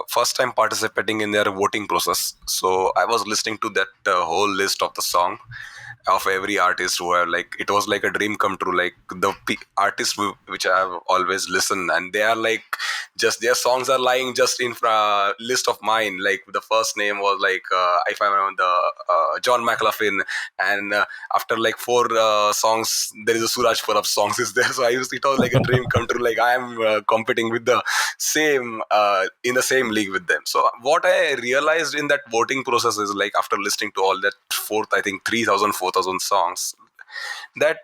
first time participating in their voting process. So I was listening to that whole list of the song of every artist who are like, it was like a dream come true. Like the artists which I have always listened, and they are like, just their songs are lying just in list of mine. Like the first name was like, if I remember, John McLaughlin, and after like 4 songs, there is a Suraaj Parab songs is there. So it was like a dream come true. Like I am competing with the same in the same league with them. So what I realized in that voting process is like, after listening to all that 3,000, 4,000 songs, that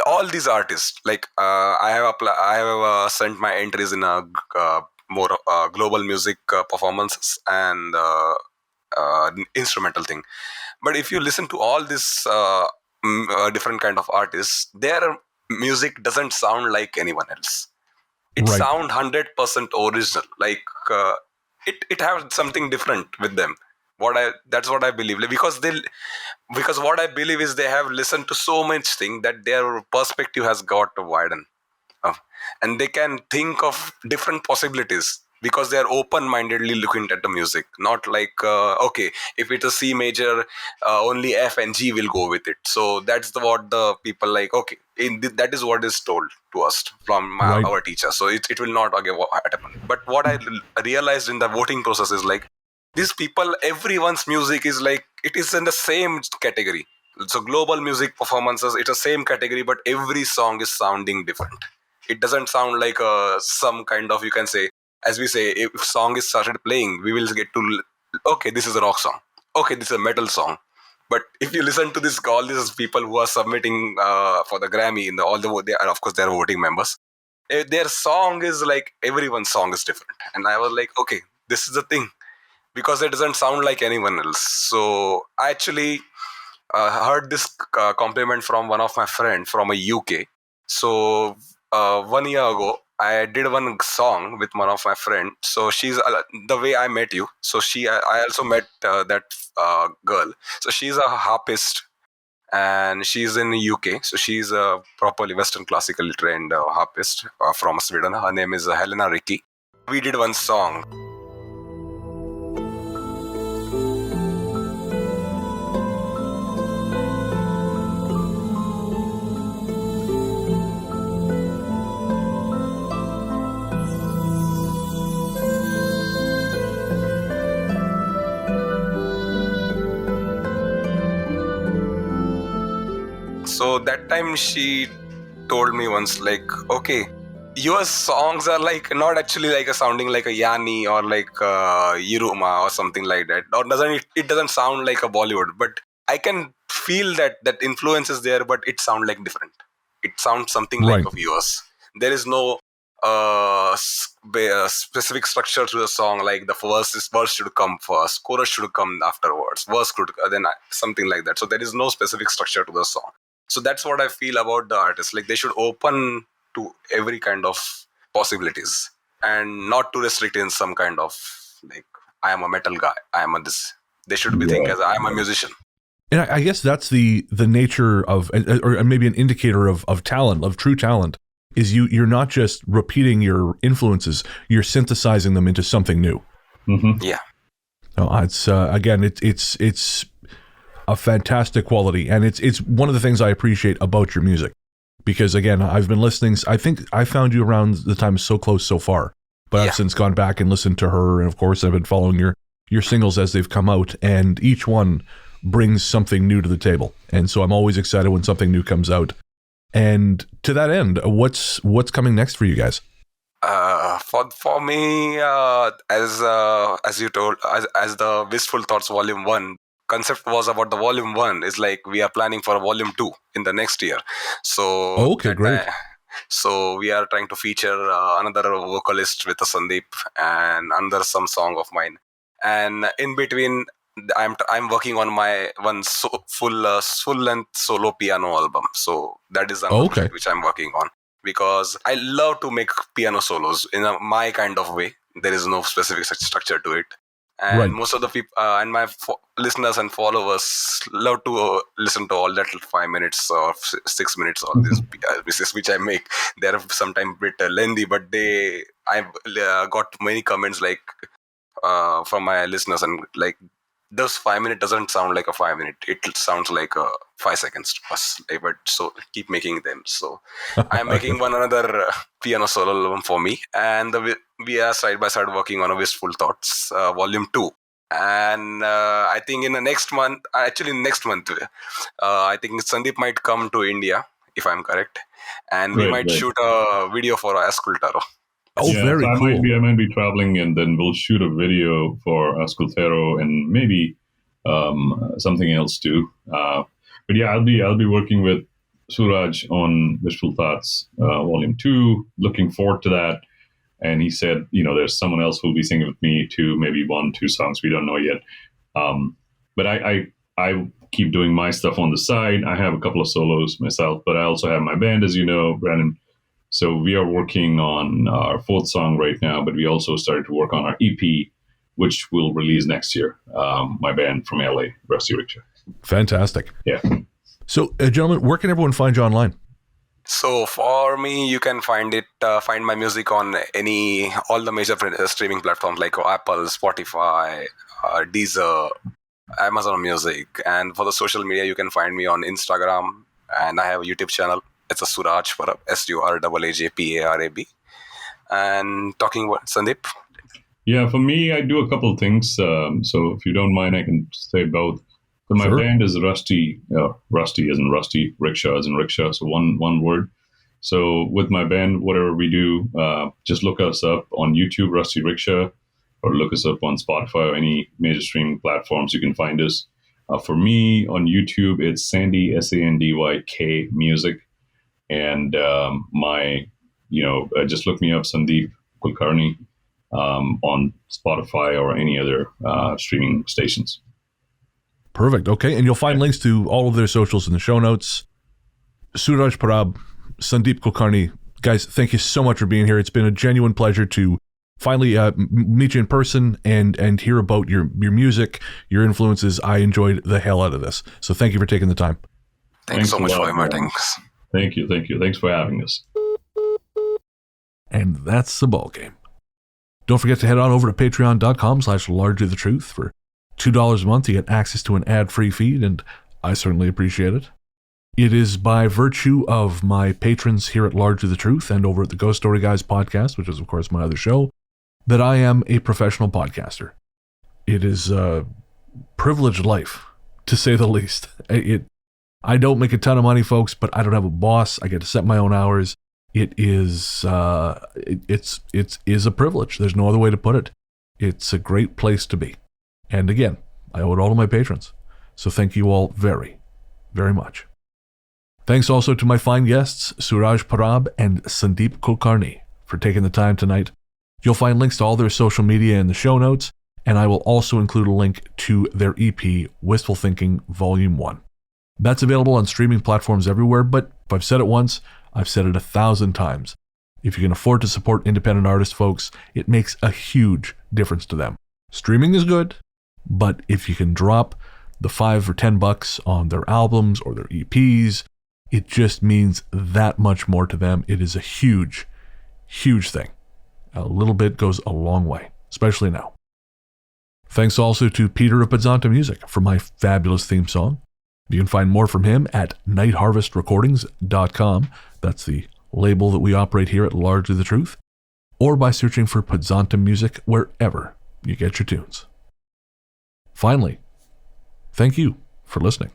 all these artists, like I have sent my entries in a more global music performances and instrumental thing. But if you listen to all these different kind of artists, their music doesn't sound like anyone else. It sound 100% original. Like it has something different with them. That's what I believe. Like, because what I believe is they have listened to so much thing that their perspective has got to widen, and they can think of different possibilities because they are open-mindedly looking at the music. Not like okay, if it's a C major, only F and G will go with it. So that's what the people like. Okay, that is what is told to us from our teacher. So it will not happen. But what I realized in the voting process is like, these people, everyone's music is like, it is in the same category. So global music performances, it's the same category, but every song is sounding different. It doesn't sound like some kind of, you can say, as we say, if song is started playing, we will get to, okay, this is a rock song. Okay, this is a metal song. But if you listen to this, all these people who are submitting for the Grammy, they are, of course, they're voting members. Their song is like, everyone's song is different. And I was like, okay, this is the thing. Because it doesn't sound like anyone else. So I actually heard this compliment from one of my friends from a UK. So 1 year ago, I did one song with one of my friends. So she's the way I met you. So I also met that girl. So she's a harpist, and she's in the UK. So she's a properly Western classically trained harpist from Sweden. Her name is Helena Ricky. We did one song. So that time she told me once, like, okay, your songs are like not actually like sounding like a Yanni or like Yiruma or something like that. Or it doesn't sound like a Bollywood, but I can feel that influence is there, but it sounds like different. It sounds something like of yours. There is no specific structure to the song, like the verse should come first, chorus should come afterwards, verse could then something like that. So there is no specific structure to the song. So that's what I feel about the artists. Like, they should open to every kind of possibilities and not to restrict in some kind of, like, I am a metal guy, I am a this. They should be thinking as I am a musician. And I guess that's the nature of, or maybe an indicator of talent, of true talent, is you're not just repeating your influences, you're synthesizing them into something new. Mm-hmm. Yeah. No, it's again, it's a fantastic quality, and it's one of the things I appreciate about your music, because again, I've been listening. I think I found you around the time So Close So Far, but I've since gone back and listened to her, and of course I've been following your singles as they've come out, and each one brings something new to the table, and so I'm always excited when something new comes out. And to that end, what's coming next for you guys? For me, as you told, as the Wistful Thoughts Volume 1 concept was about, the Volume 1 is like we are planning for a Volume 2 in the next year. So okay, great. So we are trying to feature another vocalist with a Sandeep and another some song of mine. And in between, I'm working on my one full length solo piano album. So that is another project which I'm working on, because I love to make piano solos in my kind of way. There is no specific structure to it. And most of the people and my listeners and followers love to listen to all that 5 minutes or 6 minutes, all these pieces which I make. They're sometimes a bit lengthy, but I've got many comments like from my listeners, and like, those 5 minutes doesn't sound like a 5 minute. It sounds like 5 seconds to us. But so keep making them. So I'm making one another piano solo album for me, and we are side by side working on a Wistful Thoughts Volume 2. And I think in the next month, I think Sandeep might come to India, if I'm correct, and we might shoot a video for Ascoltaro. Oh, yeah, very cool. I might be traveling, and then we'll shoot a video for Ascoltero and maybe something else too. But yeah, I'll be working with Suraaj on Wistful Thoughts Volume 2. Looking forward to that. And he said, there's someone else who'll be singing with me too, maybe 1-2 songs. We don't know yet. But I keep doing my stuff on the side. I have a couple of solos myself, but I also have my band, as you know, Brennan. So we are working on our 4th song right now, but we also started to work on our EP, which will release next year. My band from LA, Rusty Rickshaw. Fantastic. Yeah. So, gentlemen, where can everyone find you online? So for me, you can find my music on all the major streaming platforms like Apple, Spotify, Deezer, Amazon Music. And for the social media, you can find me on Instagram, and I have a YouTube channel. It's a Suraaj Parab, SURAAJPARAB. And talking about Sandeep? Yeah, for me, I do a couple of things. So if you don't mind, I can say both. So my band is Rusty. Rusty as in Rusty, Rickshaw as in rickshaw. So one word. So with my band, whatever we do, just look us up on YouTube, Rusty Rickshaw, or look us up on Spotify or any major streaming platforms. You can find us. For me on YouTube, it's Sandy Sandyk Music, and just look me up, Sandeep Kulkarni, on Spotify or any other streaming stations. Perfect. Okay, and you'll find links to all of their socials in the show notes. Suraaj Parab, Sandeep Kulkarni, guys, thank you so much for being here. It's been a genuine pleasure to finally meet you in person and hear about your music, your influences. I enjoyed the hell out of this. So thank you for taking the time. Thanks so much for inviting us. Thank you. Thanks for having us. And that's the ball game. Don't forget to head on over to patreon.com/largelythetruth. For $2 a month, you get access to an ad-free feed, and I certainly appreciate it. It is by virtue of my patrons here at Largely the Truth and over at the Ghost Story Guys podcast, which is, of course, my other show, that I am a professional podcaster. It is a privileged life, to say the least. I don't make a ton of money, folks, but I don't have a boss. I get to set my own hours. It is a privilege. There's no other way to put it. It's a great place to be. And again, I owe it all to my patrons. So thank you all very, very much. Thanks also to my fine guests, Suraaj Parab and Sandeep Kulkarni, for taking the time tonight. You'll find links to all their social media in the show notes, and I will also include a link to their EP, Wistful Thinking, Volume 1. That's available on streaming platforms everywhere, but if I've said it once, I've said it 1,000 times. If you can afford to support independent artists, folks, it makes a huge difference to them. Streaming is good, but if you can drop the $5 or $10 on their albums or their EPs, it just means that much more to them. It is a huge, huge thing. A little bit goes a long way, especially now. Thanks also to Peter of Podzonta Music for my fabulous theme song. You can find more from him at nightharvestrecordings.com. That's the label that we operate here at Largely the Truth, or by searching for Podzonta Music wherever you get your tunes. Finally, thank you for listening.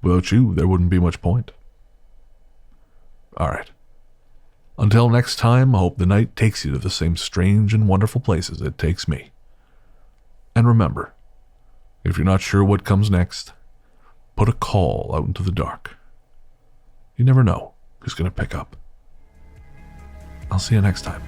Without you, there wouldn't be much point. All right. Until next time, I hope the night takes you to the same strange and wonderful places it takes me. And remember, if you're not sure what comes next, put a call out into the dark. You never know who's going to pick up. I'll see you next time.